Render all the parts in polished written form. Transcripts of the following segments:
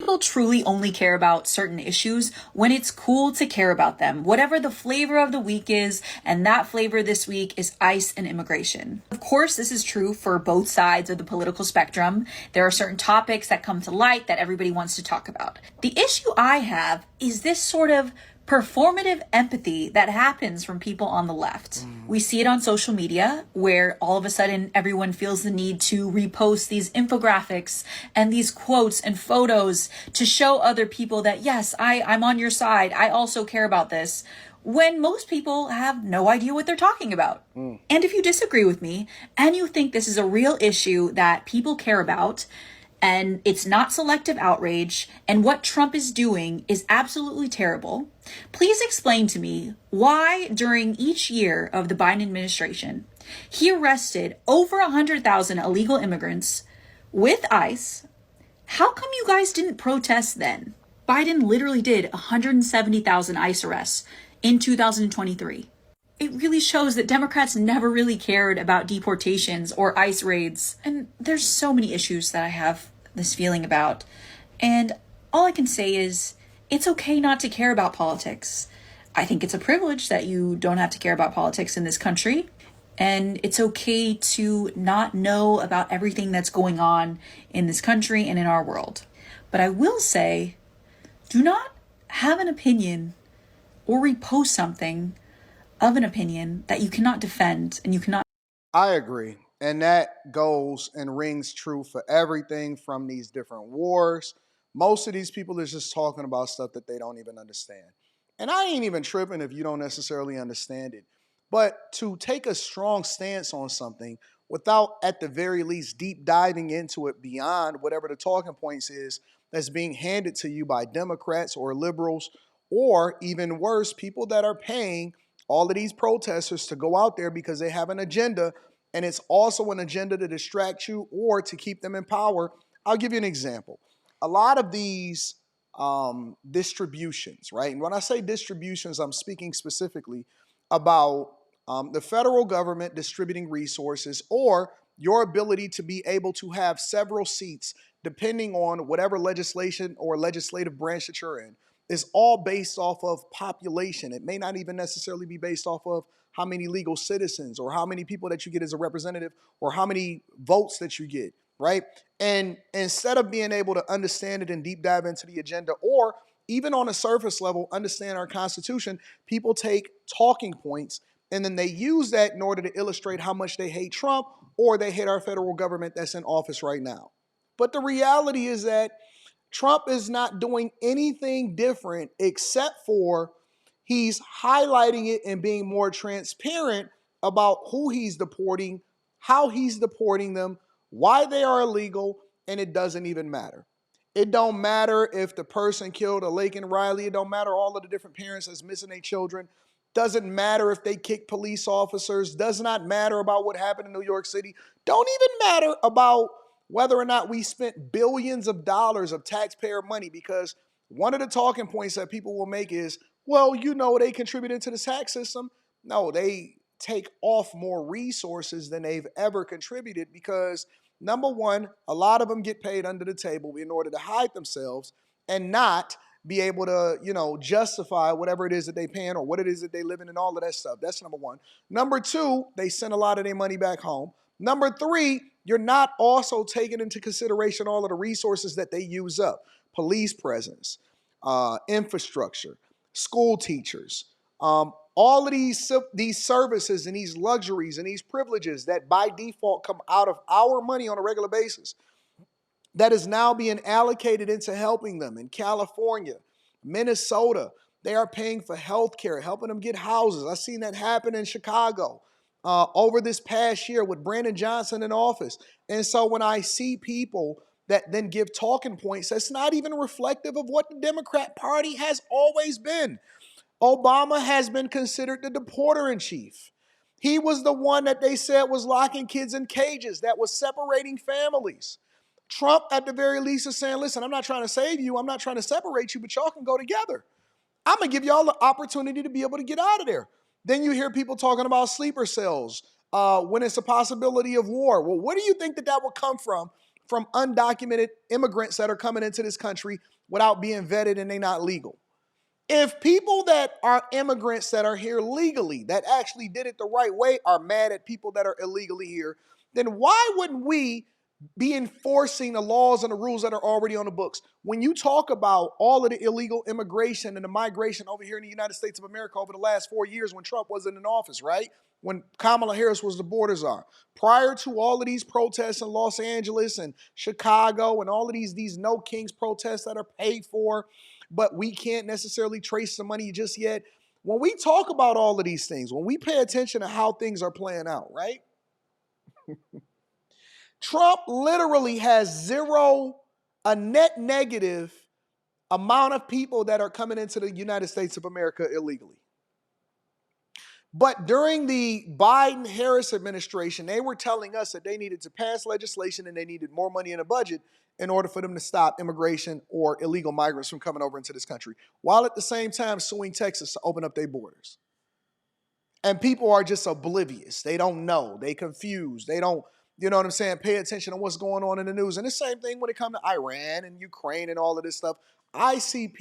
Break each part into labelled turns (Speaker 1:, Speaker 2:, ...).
Speaker 1: people truly only care about certain issues when it's cool to care about them, whatever the flavor of the week is, and that flavor this week is ICE and immigration. Of course, this is true for both sides of the political spectrum. There are certain topics that come to light that everybody wants to talk about. The issue I have is this sort of performative empathy that happens from people on the left. We see it on social media where all of a sudden everyone feels the need to repost these infographics and these quotes and photos to show other people that, yes, I'm on your side. I also care about this, when most people have no idea what they're talking about. And if you disagree with me and you think this is a real issue that people care about, and it's not selective outrage, and what Trump is doing is absolutely terrible, please explain to me why during each year of the Biden administration, he arrested over 100,000 illegal immigrants with ICE. How come you guys didn't protest then? Biden literally did 170,000 ICE arrests in 2023. It really shows that Democrats never really cared about deportations or ICE raids. And there's so many issues that I have this feeling about. And all I can say is, it's okay not to care about politics. I think it's a privilege that you don't have to care about politics in this country. And it's okay to not know about everything that's going on in this country and in our world. But I will say, do not have an opinion or repost something of an opinion that you cannot defend and you cannot.
Speaker 2: I agree. And that goes and rings true for everything from these different wars. Most of these people is just talking about stuff that they don't even understand. And I ain't even tripping if you don't necessarily understand it. But to take a strong stance on something without, at the very least, deep diving into it beyond whatever the talking points is that's being handed to you by Democrats or liberals, or even worse, people that are paying all of these protesters to go out there because they have an agenda, and it's also an agenda to distract you or to keep them in power. I'll give you an example. A lot of these distributions, right? And when I say distributions, I'm speaking specifically about the federal government distributing resources, or your ability to be able to have several seats depending on whatever legislation or legislative branch that you're in, is all based off of population. It may not even necessarily be based off of how many legal citizens or how many people that you get as a representative or how many votes that you get, right? And instead of being able to understand it and deep dive into the agenda, or even on a surface level, understand our Constitution, people take talking points and then they use that in order to illustrate how much they hate Trump or they hate our federal government that's in office right now. But the reality is that Trump is not doing anything different except for he's highlighting it and being more transparent about who he's deporting, how he's deporting them, why they are illegal, and it doesn't even matter. It don't matter if the person killed a Laken Riley. It don't matter all of the different parents that's missing their children. Doesn't matter if they kick police officers. Does not matter about what happened in New York City. Don't even matter about whether or not we spent billions of dollars of taxpayer money, because one of the talking points that people will make is, well, you know, they contributed to the tax system. No, they take off more resources than they've ever contributed because, number one, a lot of them get paid under the table in order to hide themselves and not be able to, justify whatever it is that they paying or what it is that they live in and all of that stuff. That's number one. Number two, they send a lot of their money back home. Number three, you're not also taking into consideration all of the resources that they use up. Police presence, infrastructure, school teachers, all of these services and these luxuries and these privileges that by default come out of our money on a regular basis, that is now being allocated into helping them. In California, Minnesota, they are paying for health care, helping them get houses. I've seen that happen in Chicago over this past year with Brandon Johnson in office. And so when I see people that then give talking points, that's not even reflective of what the Democrat Party has always been. Obama has been considered the deporter in chief. He was the one that they said was locking kids in cages, that was separating families. Trump, at the very least, is saying, listen, I'm not trying to save you. I'm not trying to separate you, but y'all can go together. I'm going to give y'all the opportunity to be able to get out of there. Then you hear people talking about sleeper cells when it's a possibility of war. Well, where do you think that would come from undocumented immigrants that are coming into this country without being vetted and they not legal. If people that are immigrants that are here legally, that actually did it the right way, are mad at people that are illegally here, then why wouldn't we be enforcing the laws and the rules that are already on the books? When you talk about all of the illegal immigration and the migration over here in the United States of America over the last 4 years when Trump wasn't in office, right? When Kamala Harris was the border czar. Prior to all of these protests in Los Angeles and Chicago and all of these No Kings protests that are paid for, but we can't necessarily trace the money just yet. When we talk about all of these things, when we pay attention to how things are playing out, right? Trump literally has a net negative amount of people that are coming into the United States of America illegally. But during the Biden-Harris administration, they were telling us that they needed to pass legislation and they needed more money in a budget in order for them to stop immigration or illegal migrants from coming over into this country, while at the same time suing Texas to open up their borders. And people are just oblivious. They don't know. They confused. They don't, you know what I'm saying, pay attention to what's going on in the news. And the same thing when it comes to Iran and Ukraine and all of this stuff. I've seen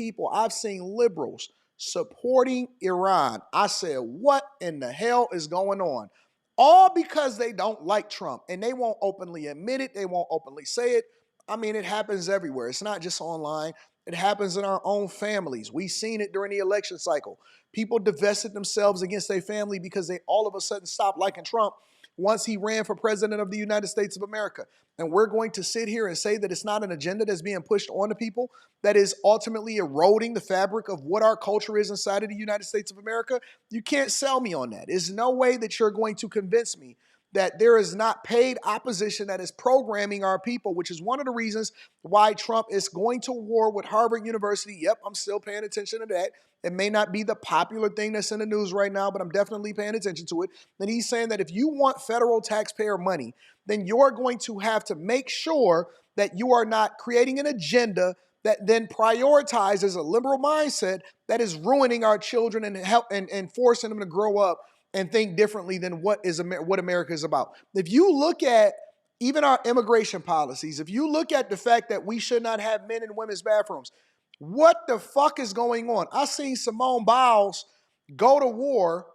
Speaker 2: liberals supporting Iran. I said, what in the hell is going on? All because they don't like Trump. And they won't openly admit it. They won't openly say it. I mean, it happens everywhere. It's not just online. It happens in our own families. We've seen it during the election cycle. People divested themselves against their family because they all of a sudden stopped liking Trump once he ran for president of the United States of America. And we're going to sit here and say that it's not an agenda that's being pushed on the people that is ultimately eroding the fabric of what our culture is inside of the United States of America. You can't sell me on that. There's no way that you're going to convince me that there is not paid opposition that is programming our people, which is one of the reasons why Trump is going to war with Harvard University. Yep, I'm still paying attention to that. It may not be the popular thing that's in the news right now, but I'm definitely paying attention to it. And he's saying that if you want federal taxpayer money, then you're going to have to make sure that you are not creating an agenda that then prioritizes a liberal mindset that is ruining our children and forcing them to grow up and think differently than what America is about. If you look at even our immigration policies, if you look at the fact that we should not have men in women's bathrooms, what the fuck is going on? I seen Simone Biles go to war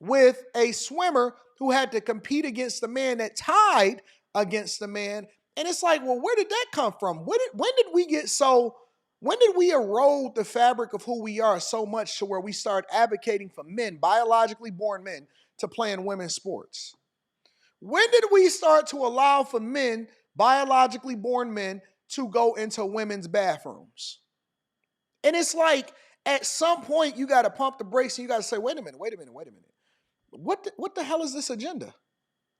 Speaker 2: with a swimmer who had to compete against a man that tied against the man. And it's like, well, where did that come from? When did we erode the fabric of who we are so much to where we start advocating for men, biologically born men, to play in women's sports? When did we start to allow for men, biologically born men, to go into women's bathrooms? And it's like, at some point, you got to pump the brakes and you got to say, wait a minute. What the hell is this agenda?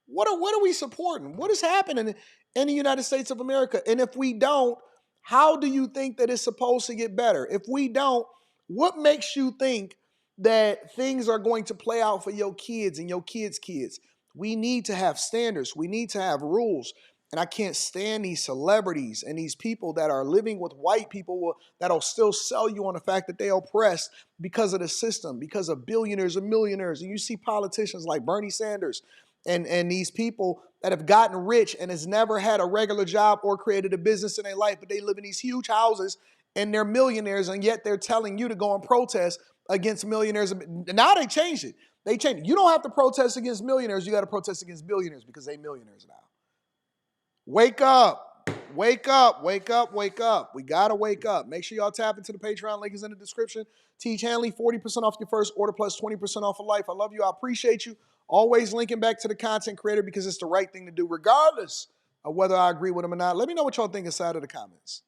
Speaker 2: What are we supporting? What is happening in the United States of America? And if we don't, how do you think that it's supposed to get better? If we don't, what makes you think that things are going to play out for your kids and your kids' kids? We need to have standards. We need to have rules. And I can't stand these celebrities and these people that are living with white people that'll still sell you on the fact that they oppressed because of the system, because of billionaires and millionaires. And you see politicians like Bernie Sanders and these people that have gotten rich and has never had a regular job or created a business in their life, but they live in these huge houses and they're millionaires, and yet they're telling you to go and protest against millionaires. Now they changed it. They changed it. You don't have to protest against millionaires. You got to protest against billionaires because they millionaires now. Wake up. Wake up. Wake up. Wake up. We got to wake up. Make sure y'all tap into the Patreon. Link is in the description. Teach Hanley, 40% off your first order plus 20% off of life. I love you. I appreciate you. Always linking back to the content creator because it's the right thing to do regardless of whether I agree with him or not. Let me know what y'all think inside of the comments.